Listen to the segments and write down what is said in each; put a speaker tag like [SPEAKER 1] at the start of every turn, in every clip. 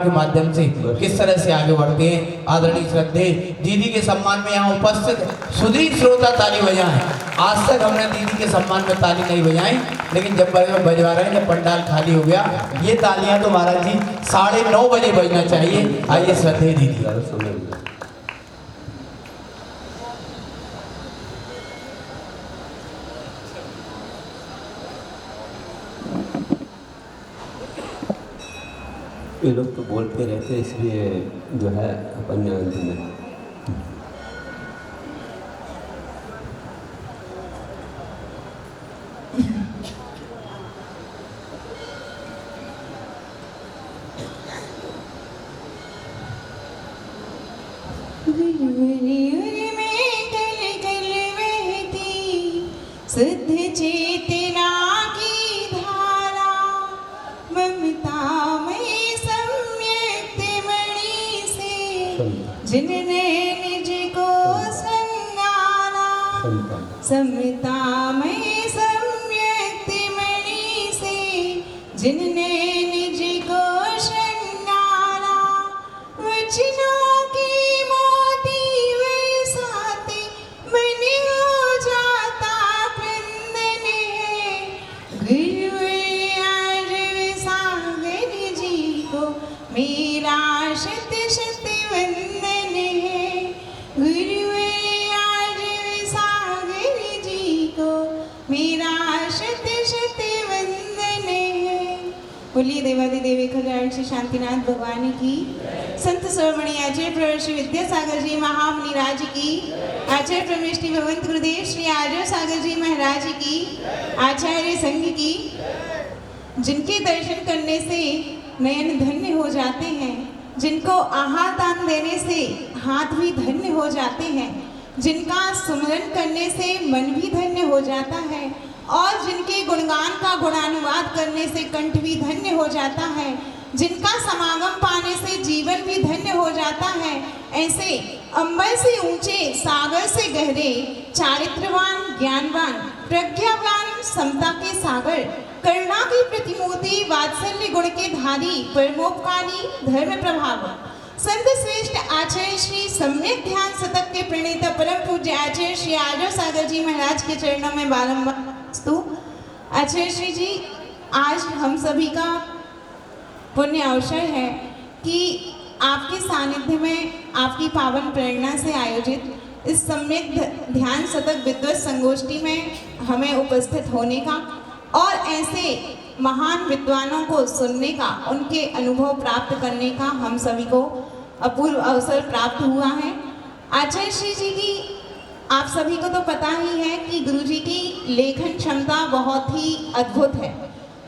[SPEAKER 1] के माध्यम से किस तरह से आगे बढ़ते हैं। आदरणीय श्रद्धे दीदी के सम्मान में यहाँ उपस्थित सुधी श्रोता ताली बजाएं। आज तक हमने दीदी के सम्मान में ताली नहीं बजाई, लेकिन जब बजवा रहे हैं, जब पंडाल खाली हो गया, ये तालियां तो महाराज जी 9:30 बजे बजना चाहिए। आइए श्रद्धे दीदी।
[SPEAKER 2] ये लोग तो बोलते रहते हैं, इसलिए जो है अपन अंत में
[SPEAKER 3] शुद्ध चेतना की धारा ममतामय सम्यक्त मणि से जिनने निज को संगारा। समतामय सम्यक्त मणि से जिनने निज को श्रृंगारा। वचनों की मोती बरसाते मन हो जाता क्रंदन है। गुरुवर सागर जी को मेरा शत शत वंदन है। गुरुवर सागर जी को मेरा शत शत वंदन है। बोलिए देवादिदेव खजान श्री शांतिनाथ भगवान की, संत स्वरमणि आचार्य प्रवर श्री विद्यासागर जी महामुनि राज की, आचार्य प्रमेष्टि भगवंत गुरुदेव श्री आर्य सागर जी महाराज की, आचार्य संघ की, जिनके दर्शन करने से नयन धन्य हो जाते हैं, जिनको आहार दान देने से हाथ भी धन्य हो जाते हैं, जिनका सुमरन करने से मन भी धन्य हो जाता है, और जिनके गुणगान का गुणानुवाद करने से कंठ भी धन्य हो जाता है, जिनका समागम पाने से जीवन भी धन्य हो जाता है। ऐसे अंबर से ऊंचे, सागर से गहरे, चारित्रवान, ज्ञानवान, प्रज्ञावान, समता के सागर, करुणा की प्रतिमूर्ति, वात्सल्य गुण के धारी, परमोपकारी, धर्म प्रभाव, संत श्रेष्ठ आचार्य श्री सम्यक ध्यान शतक के प्रणेता परम पूज्य आचार्य श्री आर्य सागर जी महाराज के चरणों में बारंबार स्तु। आचार्य श्री जी, आज हम सभी का पुण्य अवसर है कि आपके सानिध्य में, आपकी पावन प्रेरणा से आयोजित इस सम्यक ध्यान शतक विद्वत संगोष्ठी में हमें उपस्थित होने का और ऐसे महान विद्वानों को सुनने का, उनके अनुभव प्राप्त करने का हम सभी को अपूर्व अवसर प्राप्त हुआ है। आचार्य श्री जी की आप सभी को तो पता ही है कि गुरुजी की लेखन क्षमता बहुत ही अद्भुत है।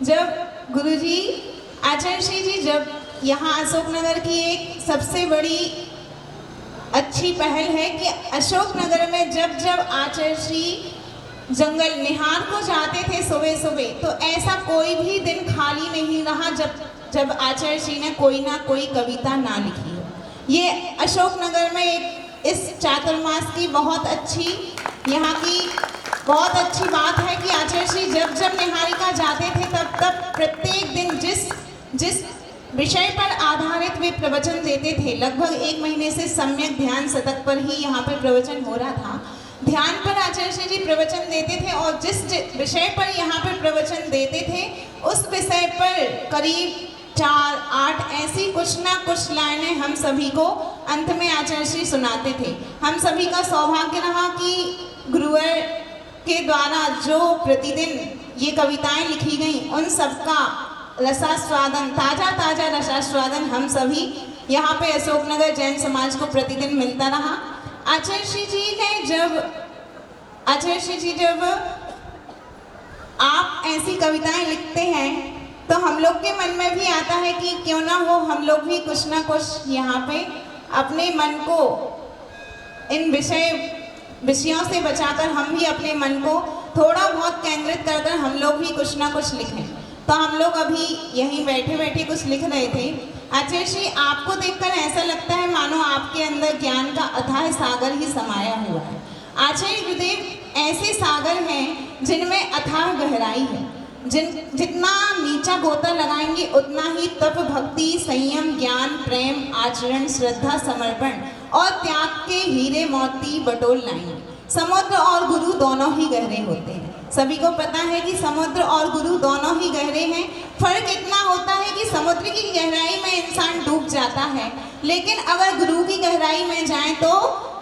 [SPEAKER 3] जब गुरुजी, आचार्य श्री जी जब यहाँ अशोकनगर की एक सबसे बड़ी अच्छी पहल है कि अशोकनगर में जब जब आचार्य श्री जंगल निहार को जाते थे सुबह सुबह, तो ऐसा कोई भी दिन खाली नहीं रहा जब आचार्य श्री ने कोई ना कोई कविता ना लिखी हो। ये अशोकनगर में एक इस चातुर्मास की बहुत अच्छी, यहाँ की बहुत अच्छी बात है कि आचार्य श्री जब जब निहारिका जाते थे तब प्रत्येक दिन जिस विषय पर आधारित वे प्रवचन देते थे, लगभग 1 महीने से सम्यक ध्यान शतक पर ही यहाँ पर प्रवचन हो रहा था। ध्यान पर आचार्य श्री जी प्रवचन देते थे और जिस विषय पर यहाँ पर प्रवचन देते थे, उस विषय पर करीब 4-8 ऐसी कुछ ना कुछ लाइनें हम सभी को अंत में आचार्य श्री सुनाते थे। हम सभी का सौभाग्य रहा कि गुरुवर के द्वारा जो प्रतिदिन ये कविताएं लिखी गईं, उन सबका रसास्वादन, ताजा रसास्वादन हम सभी यहाँ पे अशोकनगर जैन समाज को प्रतिदिन मिलता रहा। आचार्य श्री जी जब आप ऐसी कविताएं लिखते हैं तो हम लोग के मन में भी आता है कि क्यों ना हो हम लोग भी कुछ ना कुछ यहाँ पे अपने मन को इन विषयों से बचाकर हम भी अपने मन को थोड़ा बहुत केंद्रित कर कर हम लोग भी कुछ ना कुछ लिखें। तो हम लोग अभी यहीं बैठे बैठे कुछ लिख रहे थे। आचार्य श्री, आपको देखकर ऐसा लगता है मानो आपके अंदर ज्ञान का अथाह सागर ही समाया हुआ है। आचार्य गुरुदेव ऐसे सागर हैं जिनमें अथाह गहराई है। जितना नीचा गोता लगाएंगे उतना ही तप, भक्ति, संयम, ज्ञान, प्रेम, आचरण, श्रद्धा, समर्पण और त्याग के हीरे मोती बटोर लाएंगे। समुद्र और गुरु दोनों ही गहरे होते हैं। सभी को पता है कि समुद्र और गुरु दोनों ही गहरे हैं। फर्क इतना होता है कि समुद्र की गहराई में इंसान डूब जाता है, लेकिन अगर गुरु की गहराई में जाए तो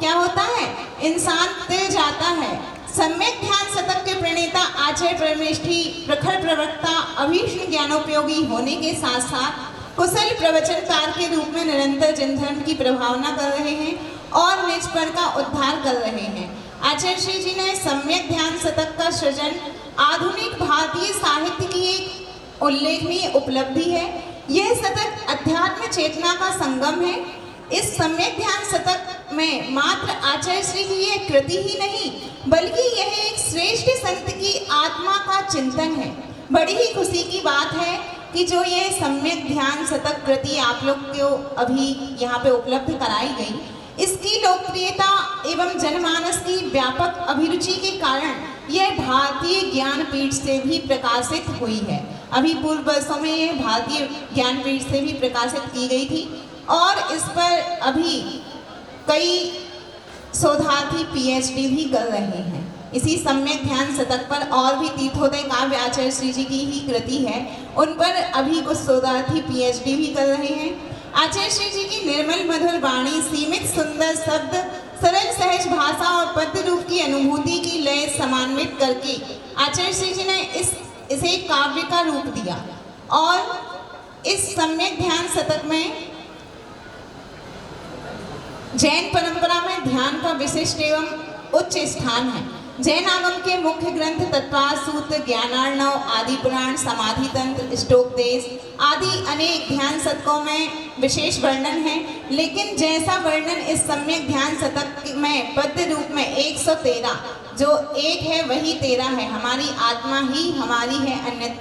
[SPEAKER 3] क्या होता है, इंसान तिल जाता है। सम्यक ध्यान शतक के प्रणेता आचार्य परमेष्ठी प्रखर प्रवक्ता, अभीष्ण ज्ञानोपयोगी होने के साथ साथ कुशल प्रवचनकार के रूप में निरंतर जनधर्म की प्रभावना कर रहे हैं और निज पर का उद्धार कर रहे हैं। आचार्य श्री जी ने सम्यक ध्यान शतक का सृजन आधुनिक भारतीय साहित्य की एक उल्लेखनीय उपलब्धि है। यह शतक अध्यात्म चेतना का संगम है। इस सम्यक ध्यान शतक में मात्र आचार्य श्री की यह कृति ही नहीं, बल्कि यह एक श्रेष्ठ संत की आत्मा का चिंतन है। बड़ी ही खुशी की बात है कि जो ये सम्यक ध्यान शतक कृति आप लोग को अभी यहाँ पे उपलब्ध कराई गई, इसकी लोकप्रियता एवं जनमानस की व्यापक अभिरुचि के कारण यह भारतीय ज्ञानपीठ से भी प्रकाशित हुई है। अभी पूर्व वर्षों में यह भारतीय ज्ञानपीठ से भी प्रकाशित की गई थी और इस पर अभी कई शोधार्थी पीएचडी भी कर रहे हैं। इसी सम्यक ध्यान शतक पर और भी तीर्थोदय काव्य आचार्य श्री जी की ही कृति है, उन पर अभी कुछ शोधार्थी पीएचडी भी कर रहे हैं। आचार्य श्री जी की निर्मल मधुर वाणी, सीमित सुंदर शब्द, सरल सहज भाषा और पद्य रूप की अनुभूति की लय समान्वित करके आचार्य श्री जी ने इसे काव्य का रूप दिया। और इस सम्यक ध्यान शतक में जैन परंपरा में ध्यान का विशिष्ट एवं उच्च स्थान है। जैन आगम के मुख्य ग्रंथ तत्वार सूत्र, ज्ञानार्णव, आदि पुराण, समाधि तंत्र, श्लोकदेश आदि अनेक ध्यान शतकों में विशेष वर्णन है, लेकिन जैसा वर्णन इस सम्यक ध्यान शतक में पद्य रूप में 113 जो एक है वही 13 है। हमारी आत्मा ही हमारी है,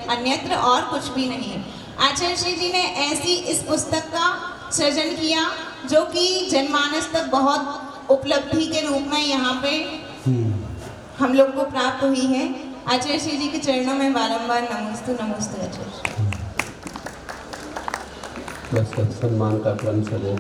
[SPEAKER 3] अन्यत्र और कुछ भी नहीं है। आचार्य श्री जी ने ऐसी इस पुस्तक का सृजन किया जो कि जनमानस तक बहुत उपलब्धि के रूप में यहाँ पे हम लोग को प्राप्त हुई है। आचार्य श्री जी के चरणों में बारंबार नमोस्तु नमोस्तु आचार्य।
[SPEAKER 2] बस सम्मान का क्रम चले।